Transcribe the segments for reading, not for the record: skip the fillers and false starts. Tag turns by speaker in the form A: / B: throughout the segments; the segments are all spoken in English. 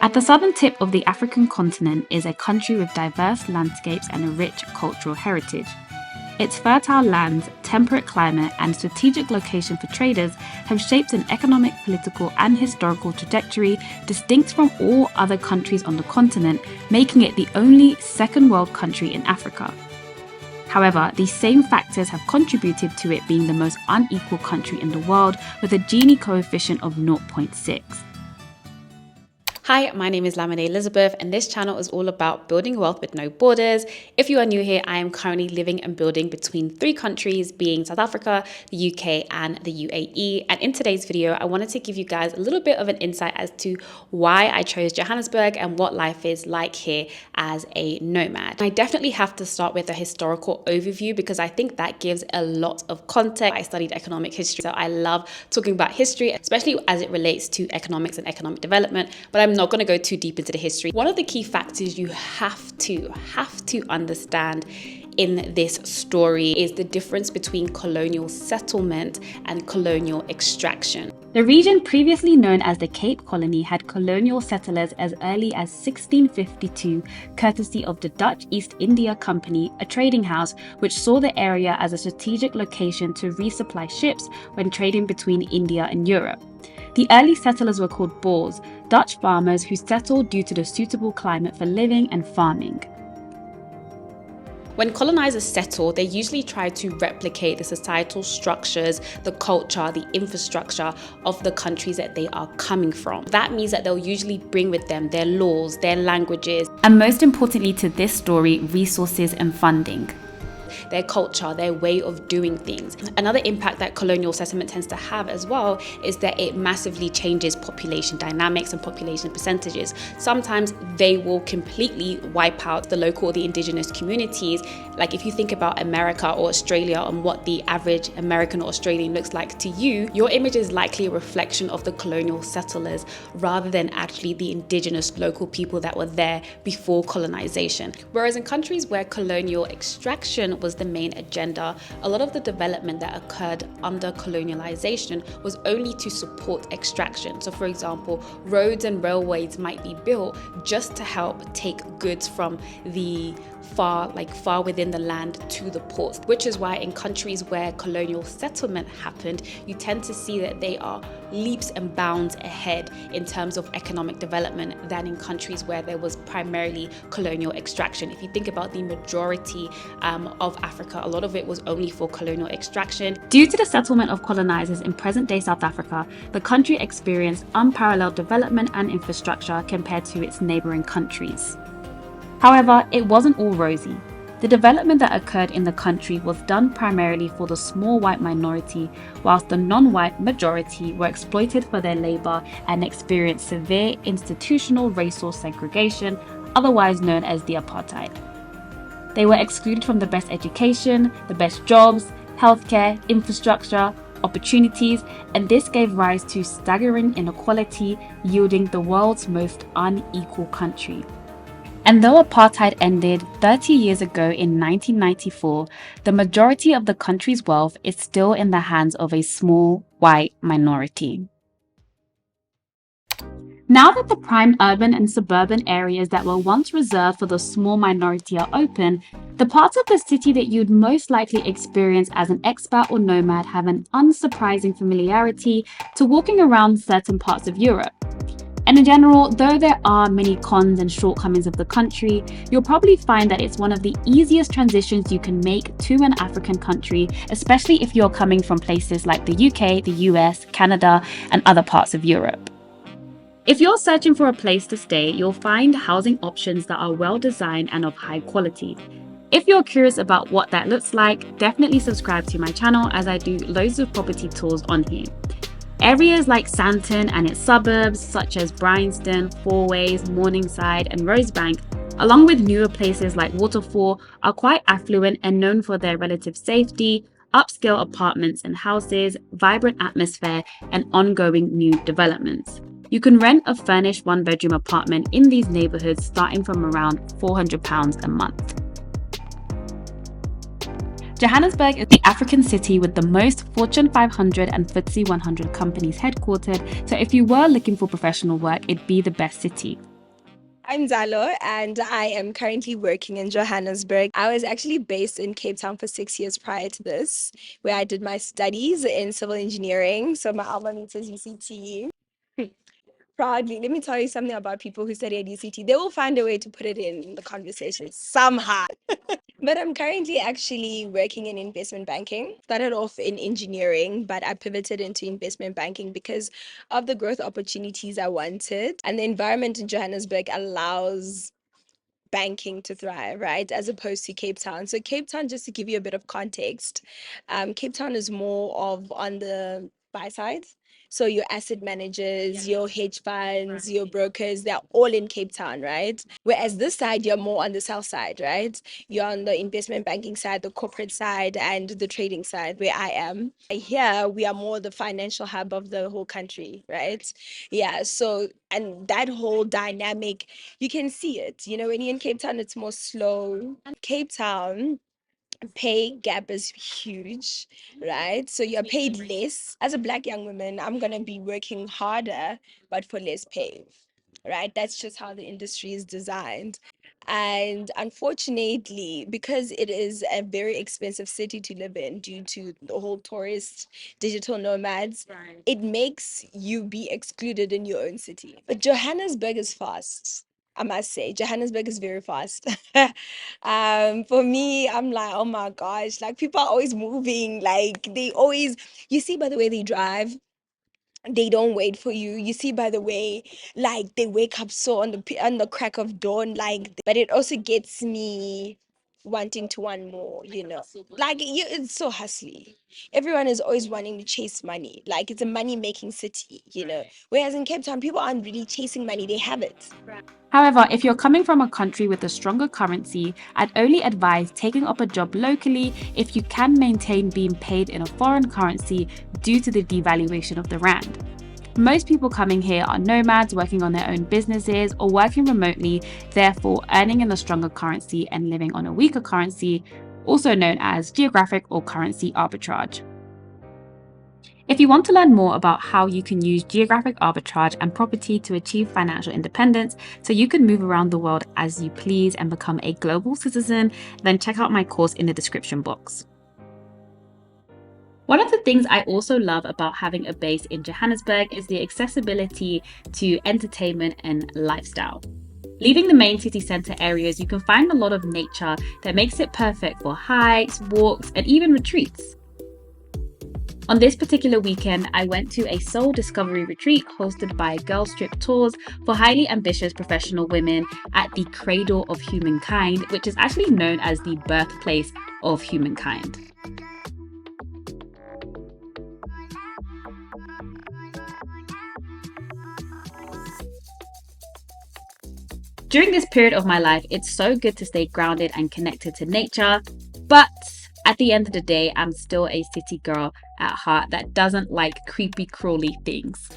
A: At the southern tip of the African continent is a country with diverse landscapes and a rich cultural heritage. Its fertile lands, temperate climate, and strategic location for traders have shaped an economic, political, and historical trajectory distinct from all other countries on the continent, making it the only second world country in Africa. However, these same factors have contributed to it being the most unequal country in the world, with a Gini coefficient of 0.6.
B: Hi, my name is Lamide Elizabeth, and this channel is all about building wealth with no borders. If you are new here, I am currently living and building between 3 countries, being South Africa, the UK, and the UAE. And in today's video, I wanted to give you guys a little bit of an insight as to why I chose Johannesburg and what life is like here as a nomad. I definitely have to start with a historical overview because I think that gives a lot of context. I studied economic history, so I love talking about history, especially as it relates to economics and economic development, but I'm not going to go too deep into the history. One of the key factors you have to understand in this story is the difference between colonial settlement and colonial extraction.
A: The region previously known as the Cape Colony had colonial settlers as early as 1652, courtesy of the Dutch East India Company, a trading house which saw the area as a strategic location to resupply ships when trading between India and Europe. The early settlers were called Boers, Dutch farmers who settled due to the suitable climate for living and farming.
B: When colonizers settle, they usually try to replicate the societal structures, the culture, the infrastructure of the countries that they are coming from. That means that they'll usually bring with them their laws, their languages,
A: and most importantly to this story, resources and funding.
B: Their culture, their way of doing things. Another impact that colonial settlement tends to have as well is that it massively changes population dynamics and population percentages. Sometimes they will completely wipe out the local or the indigenous communities. Like if you think about America or Australia and what the average American or Australian looks like to you, your image is likely a reflection of the colonial settlers rather than actually the indigenous local people that were there before colonization. Whereas in countries where colonial extraction was the main agenda, a lot of the development that occurred under colonialization was only to support extraction. So for example, roads and railways might be built just to help take goods from the far within the land to the ports, which is why in countries where colonial settlement happened, you tend to see that they are leaps and bounds ahead in terms of economic development than in countries where there was primarily colonial extraction. If you think about the majority of Africa, a lot of it was only for colonial extraction.
A: Due to the settlement of colonizers in present-day South Africa, the country experienced unparalleled development and infrastructure compared to its neighboring countries. However, it wasn't all rosy. The development that occurred in the country was done primarily for the small white minority, whilst the non-white majority were exploited for their labor and experienced severe institutional racial segregation, otherwise known as the apartheid. They were excluded from the best education, the best jobs, healthcare, infrastructure, opportunities, and this gave rise to staggering inequality, yielding the world's most unequal country. And though apartheid ended 30 years ago in 1994, the majority of the country's wealth is still in the hands of a small white minority. Now that the prime urban and suburban areas that were once reserved for the small minority are open, the parts of the city that you'd most likely experience as an expat or nomad have an unsurprising familiarity to walking around certain parts of Europe. And in general, though there are many cons and shortcomings of the country, you'll probably find that it's one of the easiest transitions you can make to an African country, especially if you're coming from places like the UK, the US, Canada, and other parts of Europe. If you're searching for a place to stay, you'll find housing options that are well designed and of high quality. If you're curious about what that looks like, definitely subscribe to my channel as I do loads of property tours on here. Areas like Sandton and its suburbs, such as Bryanston, Fourways, Morningside, and Rosebank, along with newer places like Waterfall, are quite affluent and known for their relative safety, upscale apartments and houses, vibrant atmosphere, and ongoing new developments. You can rent a furnished one-bedroom apartment in these neighborhoods starting from around £400 a month. Johannesburg is the African city with the most Fortune 500 and FTSE 100 companies headquartered, so if you were looking for professional work, it'd be the best city.
C: I'm Zalo and I am currently working in Johannesburg. I was actually based in Cape Town for 6 years prior to this, where I did my studies in civil engineering. So my alma mater is UCT. Proudly, let me tell you something about people who study at UCT. They will find a way to put it in the conversation somehow. But I'm currently actually working in investment banking. Started off in engineering, but I pivoted into investment banking because of the growth opportunities I wanted. And the environment in Johannesburg allows banking to thrive, right? As opposed to Cape Town. So Cape Town, just to give you a bit of context, Cape Town is more of on the buy side. So your asset managers, your hedge funds, your brokers, they're all in Cape Town, right? Whereas this side, you're more on the sell side, right? You're on the investment banking side, the corporate side, and the trading side, where I am. Here, we are more the financial hub of the whole country, right? Yeah. So, and that whole dynamic, you can see it. You know, when you're in Cape Town, it's more slow. Cape Town, pay gap is huge, right? So you're paid less. As a black young woman, I'm gonna be working harder, but for less pay, right? That's just how the industry is designed. And unfortunately, because it is a very expensive city to live in due to the whole tourist digital nomads, it makes you be excluded in your own city. But Johannesburg is fast. I must say, Johannesburg is very fast. For me, I'm like, oh my gosh, like people are always moving. Like they always, you see by the way they drive, they don't wait for you. You see by the way, like they wake up so on on the crack of dawn, like. But it also gets me wanting to want more. You know, like you, it's so hustly. Everyone is always wanting to chase money. Like it's a money making city. You know, whereas in Cape Town, people aren't really chasing money; they have it.
A: However, if you're coming from a country with a stronger currency, I'd only advise taking up a job locally if you can maintain being paid in a foreign currency due to the devaluation of the rand. Most people coming here are nomads working on their own businesses or working remotely, therefore earning in a stronger currency and living on a weaker currency, also known as geographic or currency arbitrage. If you want to learn more about how you can use geographic arbitrage and property to achieve financial independence so you can move around the world as you please and become a global citizen, then check out my course in the description box. One of the things I also love about having a base in Johannesburg is the accessibility to entertainment and lifestyle. Leaving the main city centre areas, you can find a lot of nature that makes it perfect for hikes, walks, and even retreats. On this particular weekend, I went to a soul discovery retreat hosted by Girls Trip Tours for highly ambitious professional women at the Cradle of Humankind, which is actually known as the birthplace of humankind. During this period of my life, it's so good to stay grounded and connected to nature, but at the end of the day, I'm still a city girl at heart that doesn't like creepy, crawly things.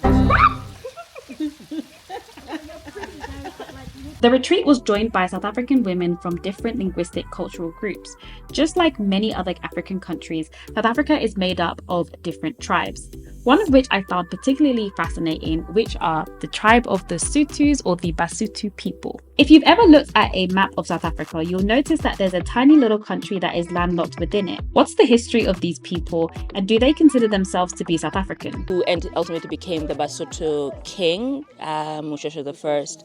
A: The retreat was joined by South African women from different linguistic cultural groups. Just like many other African countries, South Africa is made up of different tribes. One of which I found particularly fascinating, which are the tribe of the Sothos or the Basotho people. If you've ever looked at a map of South Africa, you'll notice that there's a tiny little country that is landlocked within it. What's the history of these people, and do they consider themselves to be South African?
D: Who ultimately became the Basotho king, Moshoeshoe the first,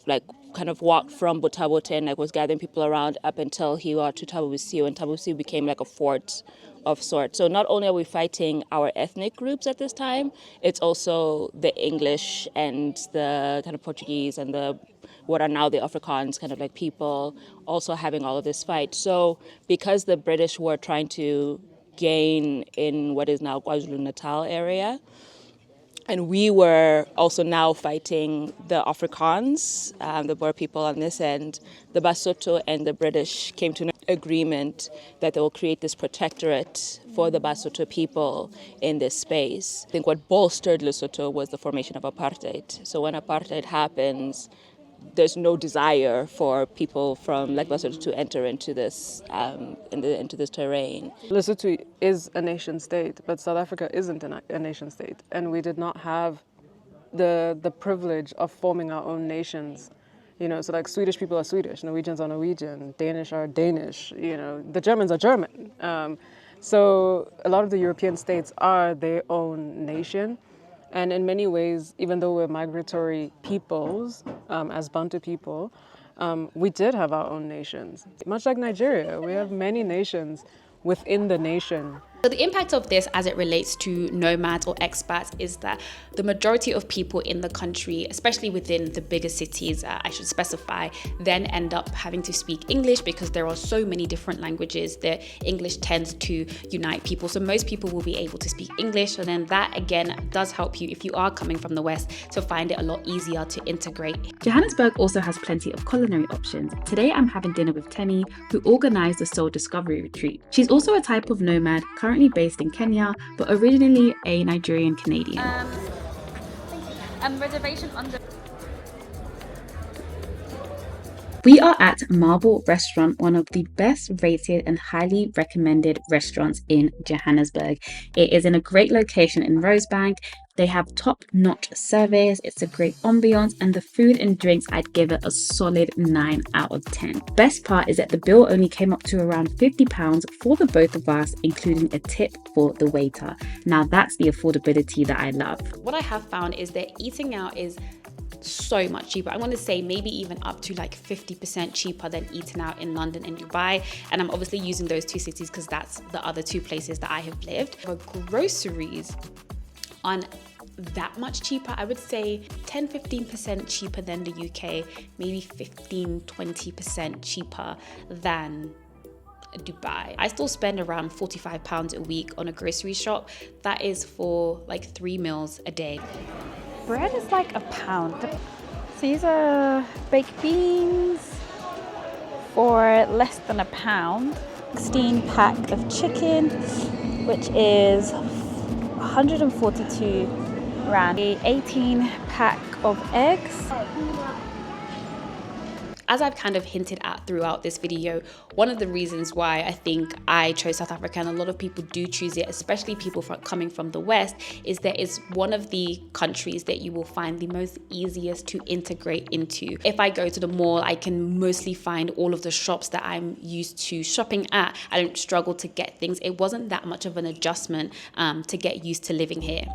D: like kind of walked from Botabote and like was gathering people around up until he got to Tabubisiu, and Tabubisiu became like a fort of sorts. So not only are we fighting our ethnic groups at this time, it's also the English and the kind of Portuguese and the what are now the Afrikaans kind of like people also having all of this fight. So because the British were trying to gain in what is now KwaZulu-Natal area, and we were also now fighting the Afrikaans, the Boer people on this end. The Basotho and the British came to an agreement that they will create this protectorate for the Basotho people in this space. I think what bolstered Lesotho was the formation of apartheid. So when apartheid happens, there's no desire for people from like Lesotho to enter into this into this terrain.
E: Lesotho is a nation state, but South Africa isn't a nation state, and we did not have the privilege of forming our own nations You know, so like Swedish people are Swedish, Norwegians are Norwegian, Danish are Danish, you know, the Germans are German. So a lot of the European states are their own nation. And in many ways, even though we're migratory peoples, as Bantu people, we did have our own nations. Much like Nigeria, we have many nations within the nation.
B: So the impact of this as it relates to nomads or expats is that the majority of people in the country, especially within the bigger cities, I should specify, then end up having to speak English because there are so many different languages that English tends to unite people. So most people will be able to speak English. And then that again does help you if you are coming from the West to find it a lot easier to integrate.
A: Johannesburg also has plenty of culinary options. Today I'm having dinner with Temi, who organised the Soul Discovery Retreat. She's also a type of nomad, currently based in Kenya, but originally a Nigerian Canadian.
B: Reservation under.
A: We are at Marble Restaurant, one of the best rated and highly recommended restaurants in Johannesburg. It is in a great location in Rosebank. They have top-notch service, it's a great ambiance, and the food and drinks, I'd give it a solid 9 out of 10. Best part is that the bill only came up to around £50 for the both of us, including a tip for the waiter. Now that's the affordability that I love.
B: What I have found is that eating out is so much cheaper. I want to say maybe even up to like 50% cheaper than eating out in London and Dubai. And I'm obviously using those two cities because that's the other two places that I have lived. For groceries on that much cheaper, I would say 10-15% cheaper than the UK, maybe 15-20% cheaper than Dubai. I still spend around £45 a week on a grocery shop. That is for like 3 meals a day.
F: Bread is like £1. So these are baked beans for less than £1. 16 pack of chicken, which is 142 rand. 18 pack of eggs.
B: As I've kind of hinted at throughout this video, one of the reasons why I think I chose South Africa, and a lot of people do choose it, especially people coming from the West, is that it's one of the countries that you will find the most easiest to integrate into. If I go to the mall, I can mostly find all of the shops that I'm used to shopping at. I don't struggle to get things. It wasn't that much of an adjustment to get used to living here.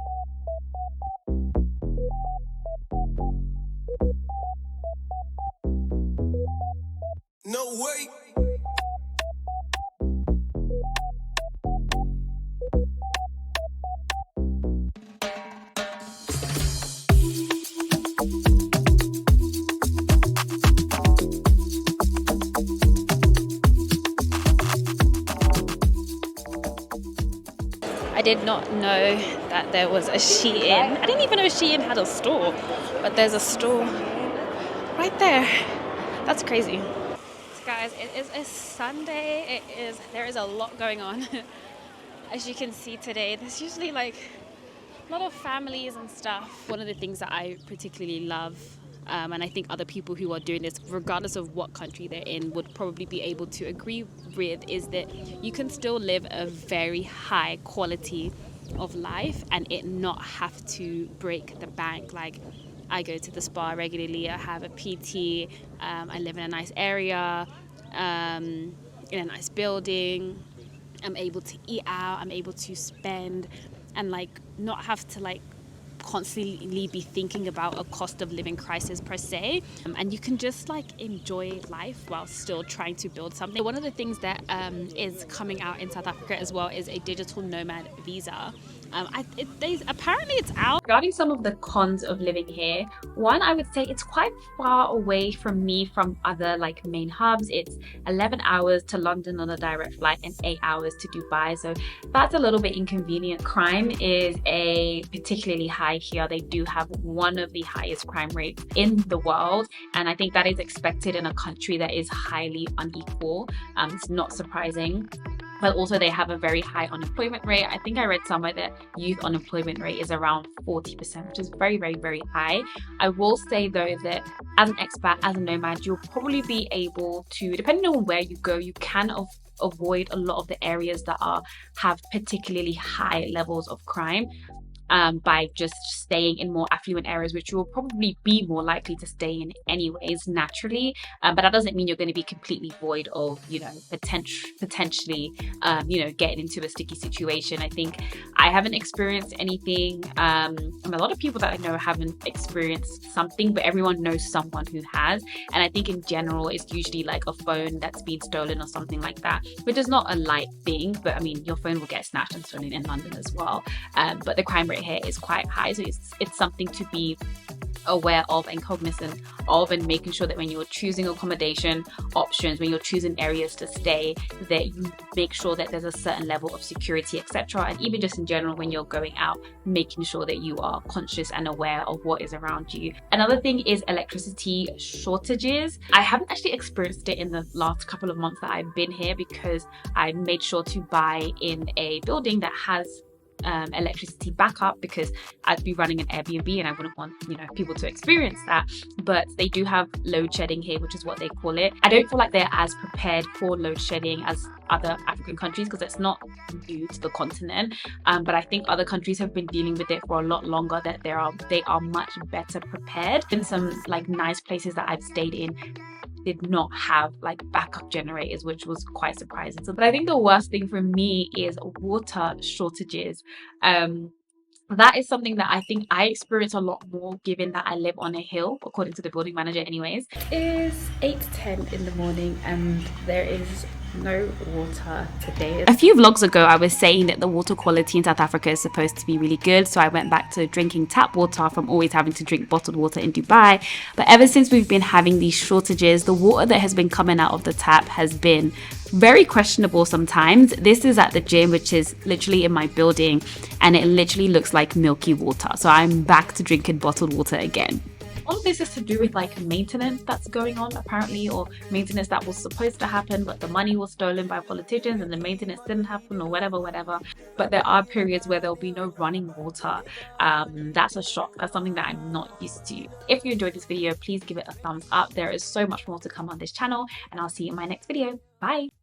G: No way.
B: I did not know that there was a Shein. I didn't even know Shein had a store, but there's a store right there. That's crazy. Guys, it is a Sunday. There is a lot going on. As you can see today, there's usually like a lot of families and stuff. One of the things that I particularly love, and I think other people who are doing this, regardless of what country they're in, would probably be able to agree with, is that you can still live a very high quality of life and it not have to break the bank. Like, I go to the spa regularly, I have a PT, I live in a nice area, in a nice building, I'm able to eat out, I'm able to spend and like not have to like constantly be thinking about a cost of living crisis per se, and you can just like enjoy life while still trying to build something. One of the things that is coming out in South Africa as well is a digital nomad visa. Apparently it's out.
A: Regarding some of the cons of living here, one, I would say it's quite far away from me from other like main hubs. It's 11 hours to London on a direct flight and 8 hours to Dubai, so that's a little bit inconvenient. Crime is particularly high here. They do have one of the highest crime rates in the world, and I think that is expected in a country that is highly unequal. It's not surprising. But also they have a very high unemployment rate. I think I read somewhere that youth unemployment rate is around 40%, which is very, very, very high. I will say though that as an expat, as a nomad, you'll probably be able to, depending on where you go, you can avoid a lot of the areas that have particularly high levels of crime. by just staying in more affluent areas, which you will probably be more likely to stay in anyways naturally. But that doesn't mean you're going to be completely void of, potentially, getting into a sticky situation. I think I haven't experienced anything. A lot of people that I know haven't experienced something, but everyone knows someone who has. And I think in general, it's usually like a phone that's been stolen or something like that, which is not a light thing. But I mean, your phone will get snatched and stolen in London as well. But the crime rate here is quite high. So it's something to be aware of and cognizant of, and making sure that when you're choosing accommodation options, when you're choosing areas to stay, that you make sure that there's a certain level of security, etc. And even just in general, when you're going out, making sure that you are conscious and aware of what is around you. Another thing is electricity shortages. I haven't actually experienced it in the last couple of months that I've been here, because I made sure to buy in a building that has electricity backup, because I'd be running an Airbnb and I wouldn't want people to experience that. But they do have load shedding here, which is what they call it. I don't feel like they're as prepared for load shedding as other African countries, because it's not new to the continent, but I think other countries have been dealing with it for a lot longer, that they are much better prepared. In some like nice places that I've stayed in did not have like backup generators, which was quite surprising. But I think the worst thing for me is water shortages. That is something that I think I experience a lot more, given that I live on a hill, according to the building manager anyways.
B: It is 8:10 in the morning and there is no water today.
A: A few vlogs ago, I was saying that the water quality in South Africa is supposed to be really good, so I went back to drinking tap water from always having to drink bottled water in Dubai. But ever since we've been having these shortages, the water that has been coming out of the tap has been very questionable sometimes. This is at the gym, which is literally in my building, and it literally looks like milky water. So I'm back to drinking bottled water again. All of this is to do with like maintenance that's going on apparently, or maintenance that was supposed to happen but the money was stolen by politicians and the maintenance didn't happen, or whatever. But there are periods where there'll be no running water. That's a shock. That's something that I'm not used to. If you enjoyed this video, please give it a thumbs up. There is so much more to come on this channel, and I'll see you in my next video. Bye.